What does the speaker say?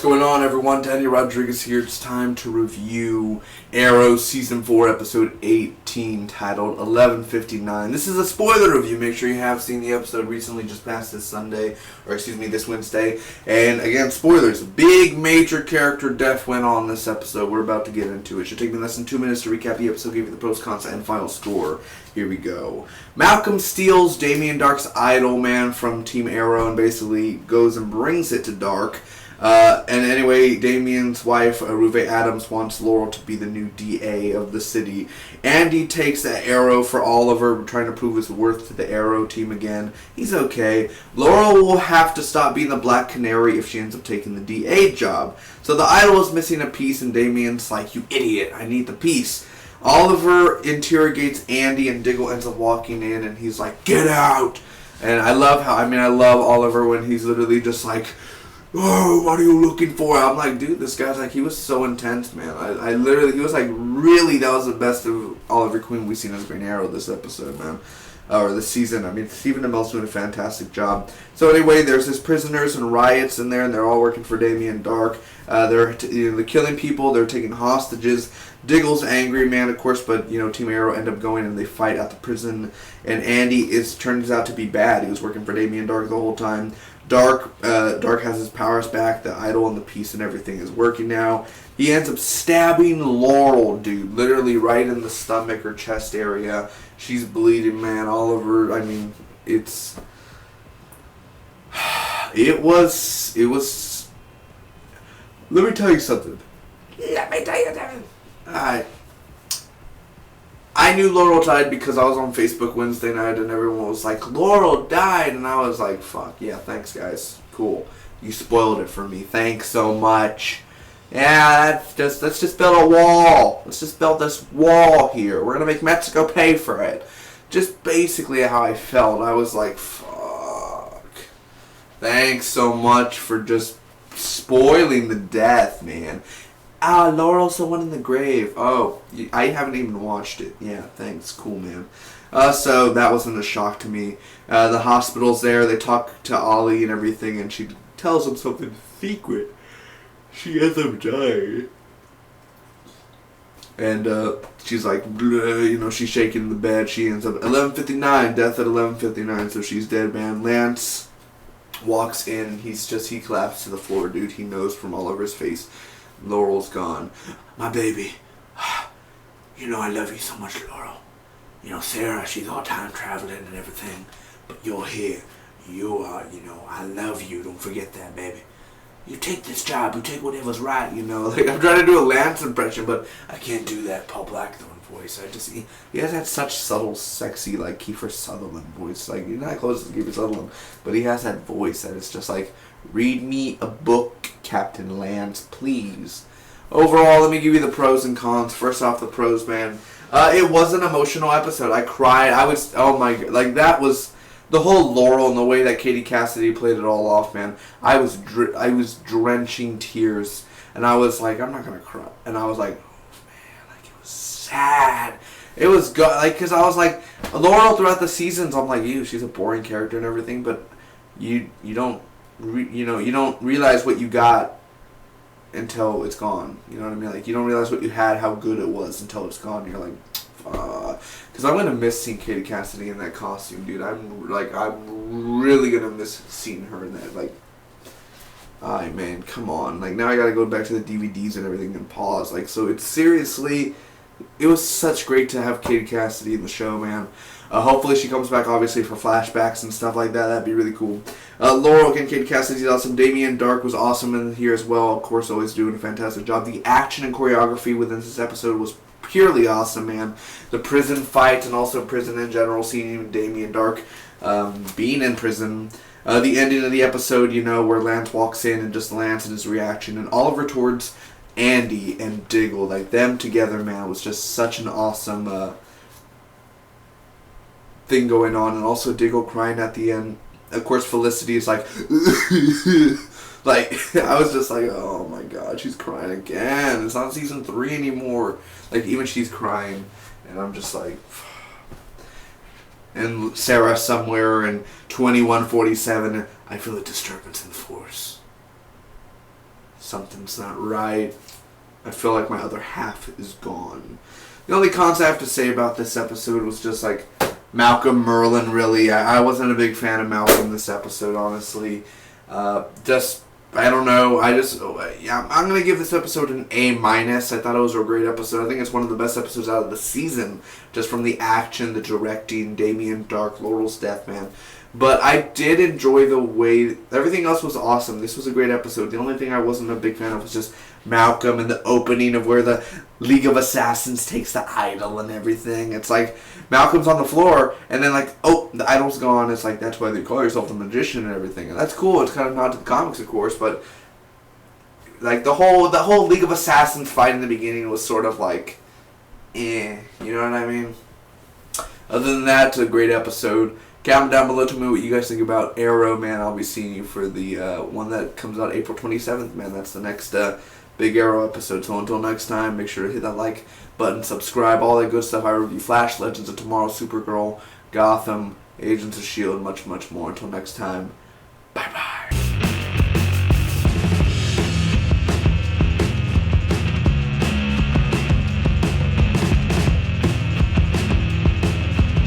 going on, everyone? Danny Rodriguez here. It's time to review Arrow Season 4, Episode 18, titled 11:59. This is a spoiler review. Make sure you have seen the episode recently, just past this this Wednesday. And again, spoilers. Big major character death went on this episode. We're about to get into it. Should take me less than 2 minutes to recap the episode, give you the pros, cons, and final score. Here we go. Malcolm steals Damien Dark's idol, man, from Team Arrow and basically goes and brings it to Dark. And anyway, Damien's wife, Ruve Adams, wants Laurel to be the new DA of the city. Andy takes the arrow for Oliver, trying to prove his worth to the Arrow team again. He's okay. Laurel will have to stop being the Black Canary if she ends up taking the DA job. So the idol is missing a piece, and Damien's like, "You idiot, I need the piece." Oliver interrogates Andy, and Diggle ends up walking in, and he's like, "Get out!" And I love Oliver when he's literally just like, "Oh, what are you looking for?" I'm like, dude, this guy's like, he was so intense, man. He was like, really, that was the best of Oliver Queen we've seen as Green Arrow this episode, man. Or this season. I mean, Stephen Amell's doing a fantastic job. So anyway, there's his prisoners and riots in there, and they're all working for Damien Dark. They're killing people, they're taking hostages. Diggle's angry, man, of course, but, Team Arrow end up going and they fight at the prison. And Andy turns out to be bad. He was working for Damien Dark the whole time. Dark has his powers back. The idol and the piece and everything is working now. He ends up stabbing Laurel, dude, literally right in the stomach or chest area. She's bleeding, man. Oliver, I mean, it was. Let me tell you something. I knew Laurel died because I was on Facebook Wednesday night and everyone was like, "Laurel died," and I was like, "Fuck yeah, thanks guys, cool. You spoiled it for me. Thanks so much." Yeah, let's just build a wall. Let's just build this wall here. We're gonna make Mexico pay for it. Just basically how I felt. I was like, fuck. Thanks so much for just spoiling the death, man. Laurel's the one in the grave. Oh, I haven't even watched it. Yeah, thanks. Cool, man. So that wasn't a shock to me. The hospital's there. They talk to Ollie and everything, and she tells him something secret. She ends up dying. And she's like, she's shaking in the bed. She ends up 11:59, death at 11:59, so she's dead, man. Lance walks in, and he collapses to the floor, dude. He knows from all over his face. Laurel's gone. My baby. I love you so much, Laurel. Sarah, she's all time traveling and everything. But you're here. You are, I love you. Don't forget that, baby. You take this job. You take whatever's right, Like, I'm trying to do a Lance impression, but I can't do that Paul Blackthorne voice. He has that such subtle, sexy, like, Kiefer Sutherland voice. Like, you're not close to Kiefer Sutherland, but he has that voice that is just like, "Read me a book, Captain Lance, please." Overall, let me give you the pros and cons. First off, the pros, man. It was an emotional episode. I cried. Oh my god. Like, that was the whole Laurel and the way that Katie Cassidy played it all off, man. I was drenching tears. And I was like, I'm not going to cry. And I was like, oh man, like, it was sad. It was good. Like, because I was like, Laurel throughout the seasons, I'm like, she's a boring character and everything. But you don't realize what you got until it's gone. You know what I mean? Like, you don't realize what you had, how good it was until it's gone. And you're like, fuck. Because I'm gonna miss seeing Katie Cassidy in that costume, dude. I'm really gonna miss seeing her in that. Like, alright, man, come on. Like, now I gotta go back to the DVDs and everything and pause. Like, so it's seriously, it was such great to have Katie Cassidy in the show, man. Hopefully she comes back, obviously, for flashbacks and stuff like that. That'd be really cool. Laurel, again, Katie Cassidy's awesome. Damien Dark was awesome in here as well. Of course, always doing a fantastic job. The action and choreography within this episode was purely awesome, man. The prison fight and also prison in general, seeing Damien Dark being in prison. The ending of the episode, where Lance walks in and just Lance and his reaction. And Oliver towards Andy and Diggle, like, them together, man, was just such an awesome thing going on. And also Diggle crying at the end. Of course, Felicity is like, like, I was just like, oh my god, she's crying again. It's not season 3 anymore. Like, even she's crying. And I'm just like, and Sarah somewhere in 2147, I feel a disturbance in the force. something's not right. I feel like my other half is gone. The only cons I have to say about this episode was just like Malcolm Merlin. Really, I wasn't a big fan of Malcolm this episode, honestly. Just I don't know. I'm gonna give this episode an A-. I thought it was a great episode. I think it's one of the best episodes out of the season, just from the action, the directing, Damien Dark, Laurel's death, man. But I did enjoy the way everything else was awesome. This was a great episode. The only thing I wasn't a big fan of was just Malcolm and the opening of where the League of Assassins takes the idol and everything. It's like Malcolm's on the floor and then like, oh, the idol's gone. It's like that's why they call yourself the magician and everything. And that's cool. It's kind of nod to the comics, of course, but like the whole League of Assassins fight in the beginning was sort of like, you know what I mean? Other than that, it's a great episode. Comment down below to me what you guys think about Arrow, man. I'll be seeing you for the one that comes out April 27th, man. That's the next big Arrow episode. So until next time, make sure to hit that like button, subscribe, all that good stuff. I review Flash, Legends of Tomorrow, Supergirl, Gotham, Agents of S.H.I.E.L.D, much, much more. Until next time,